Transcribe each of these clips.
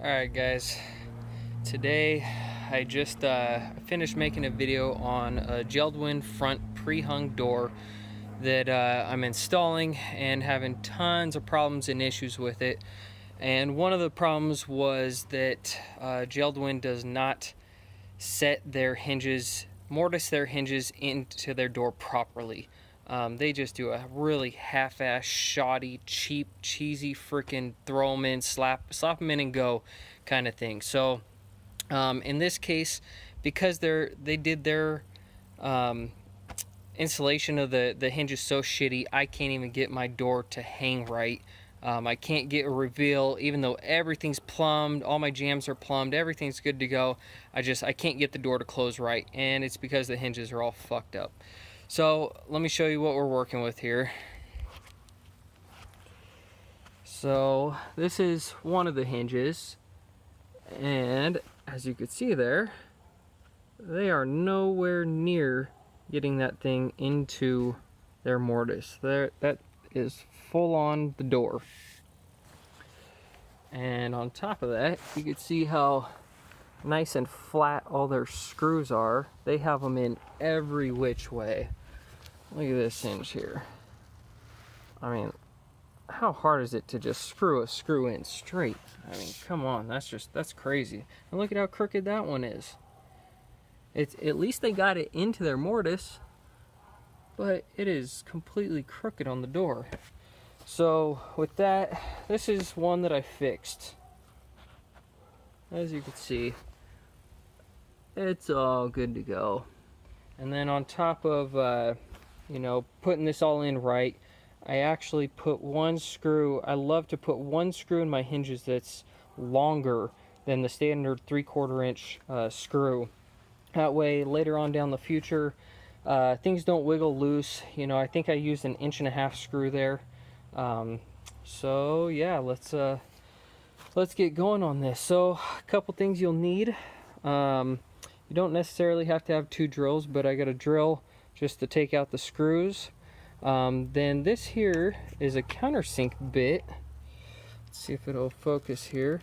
Alright guys, today I just finished making a video on a Jeld-Wen front pre-hung door that I'm installing and having tons of problems and issues with it. And one of the problems was that Jeld-Wen does not set their hinges, mortise their hinges into their door properly. They just do a really half-ass, shoddy, cheap, cheesy freaking throw them in, slap them in and go kind of thing. So in this case, because they did their installation of the hinges so shitty, I can't even get my door to hang right. I can't get a reveal, even though everything's plumbed, all my jambs are plumbed, everything's good to go. I can't get the door to close right, and it's because the hinges are all fucked up. So let me show you what we're working with here. So this is one of the hinges, and as you can see there, they are nowhere near getting that thing into their mortise. That is full on the door. And on top of that, you can see how nice and flat all their screws are. They have them in every which way. Look at this hinge here. I mean, how hard is it to just screw a screw in straight? I mean, come on, that's crazy. And look at how crooked that one is. It's at least they got it into their mortise, but it is completely crooked on the door. So with that, this is one that I fixed. As you can see, it's all good to go. And then on top of putting this all in right, I actually put one screw. I love to put one screw in my hinges that's longer than the standard 3/4 inch screw. That way later on down the future, things don't wiggle loose. I think I used an 1.5 inch screw there. So yeah, let's get going on this. So a couple things you'll need. You don't necessarily have to have 2 drills, but I got a drill just to take out the screws. Then this here is a countersink bit. Let's see if it'll focus here.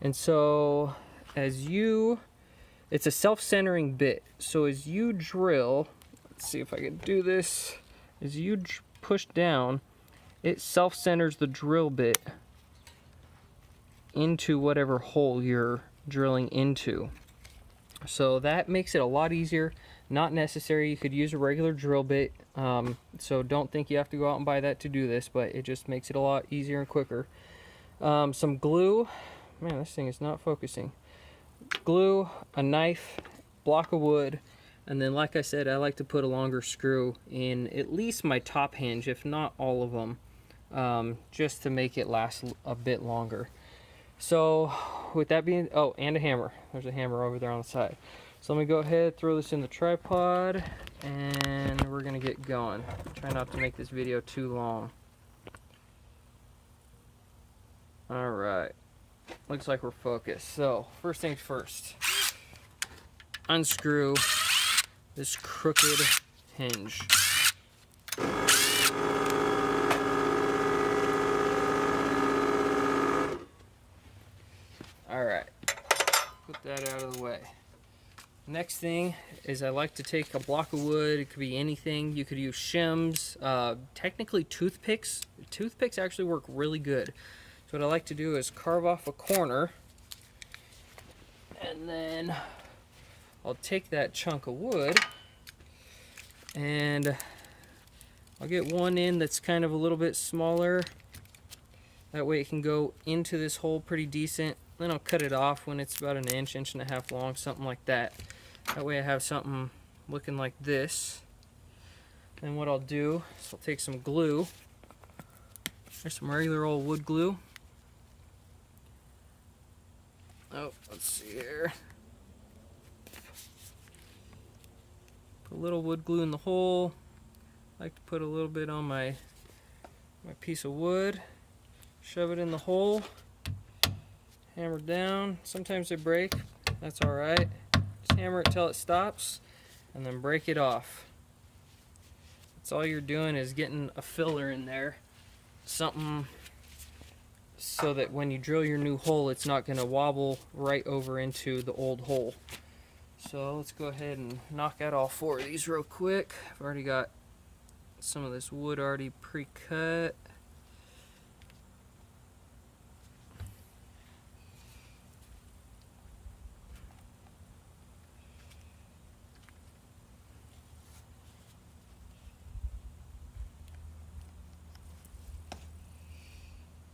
And so it's a self-centering bit. So as you drill, let's see if I can do this. As you push down, it self-centers the drill bit into whatever hole you're drilling into. So that makes it a lot easier. Not necessary, you could use a regular drill bit. So don't think you have to go out and buy that to do this, but it just makes it a lot easier and quicker. Some glue. Man, this thing is not focusing. Glue, a knife, block of wood, and then like I said, I like to put a longer screw in at least my top hinge, if not all of them, just to make it last a bit longer. So with that being, oh, and a hammer. There's a hammer over there on the side. So let me go ahead, throw this in the tripod, and we're gonna get going. Try not to make this video too long. All right, looks like we're focused. So first things first, unscrew this crooked hinge. All right, put that out of the way. Next thing is I like to take a block of wood. It could be anything. You could use shims, technically toothpicks. Toothpicks actually work really good. So what I like to do is carve off a corner, and then I'll take that chunk of wood and I'll get one end that's kind of a little bit smaller. That way it can go into this hole pretty decent. Then I'll cut it off when it's about 1 inch, 1.5 inches long, something like that. That way I have something looking like this. Then what I'll do is I'll take some glue. There's some regular old wood glue. Oh, let's see here. Put a little wood glue in the hole. I like to put a little bit on my piece of wood. Shove it in the hole. Hammer down. Sometimes they break. That's alright. Just hammer it till it stops and then break it off. That's all you're doing, is getting a filler in there. Something so that when you drill your new hole, it's not going to wobble right over into the old hole. So let's go ahead and knock out all 4 of these real quick. I've already got some of this wood already pre-cut.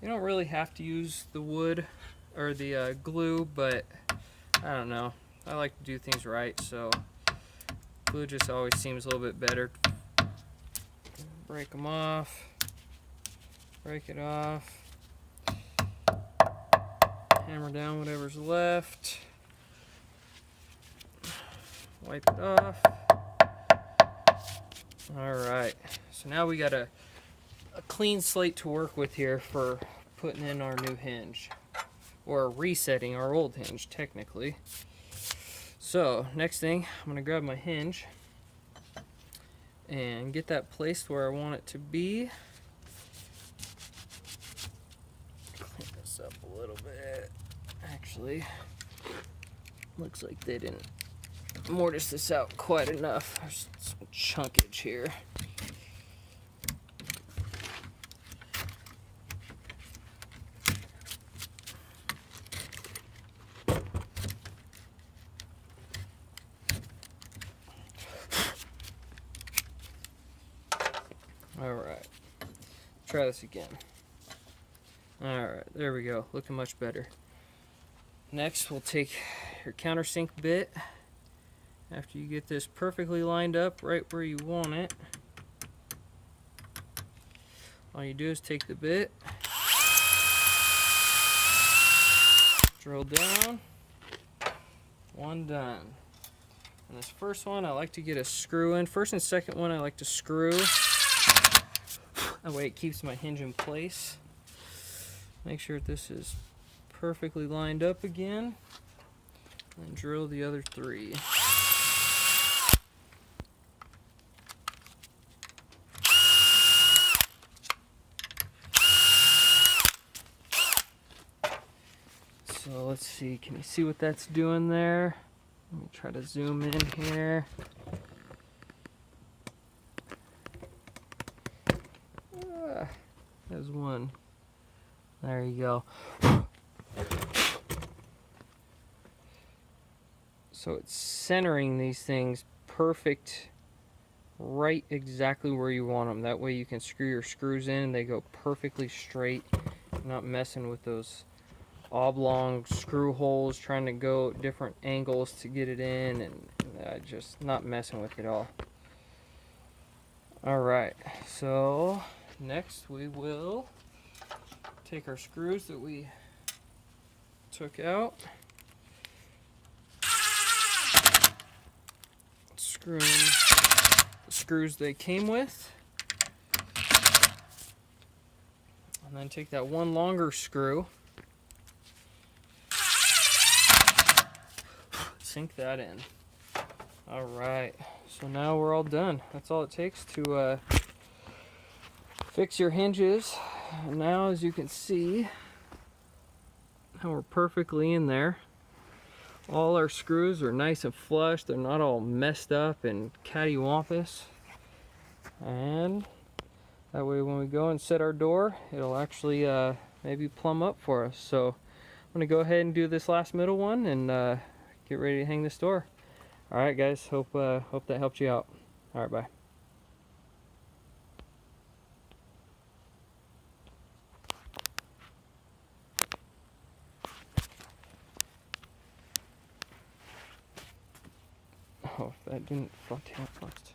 You don't really have to use the wood or the glue, but I don't know. I like to do things right, so glue just always seems a little bit better. Break them off. Break it off. Hammer down whatever's left. Wipe it off. Alright, so now we got a clean slate to work with here for putting in our new hinge, or resetting our old hinge technically. So next thing, I'm going to grab my hinge and get that placed where I want it to be. Clean this up a little bit. Actually, looks like they didn't mortise this out quite enough. There's some chunkage here. Alright, try this again. Alright, there we go, looking much better. Next, we'll take your countersink bit. After you get this perfectly lined up right where you want it, all you do is take the bit, drill down, one done. And this first one, I like to get a screw in. First and second one, I like to screw. That way it keeps my hinge in place. Make sure this is perfectly lined up again. And drill the other 3. So let's see, can you see what that's doing there? Let me try to zoom in here. There's one. There you go. So it's centering these things perfect, right exactly where you want them. That way you can screw your screws in and they go perfectly straight. You're not messing with those oblong screw holes, trying to go different angles to get it in, and just not messing with it all. Alright, so next we will take our screws that we took out, screw in the screws they came with, and then take that one longer screw, sink that in. Alright, so now we're all done. That's all it takes to fix your hinges. And now, as you can see, how we're perfectly in there. All our screws are nice and flush. They're not all messed up and cattywampus. And that way when we go and set our door, it'll actually maybe plumb up for us. So I'm going to go ahead and do this last middle one and get ready to hang this door. Alright guys, hope that helped you out. Alright, bye. Oh, if that didn't front tail first.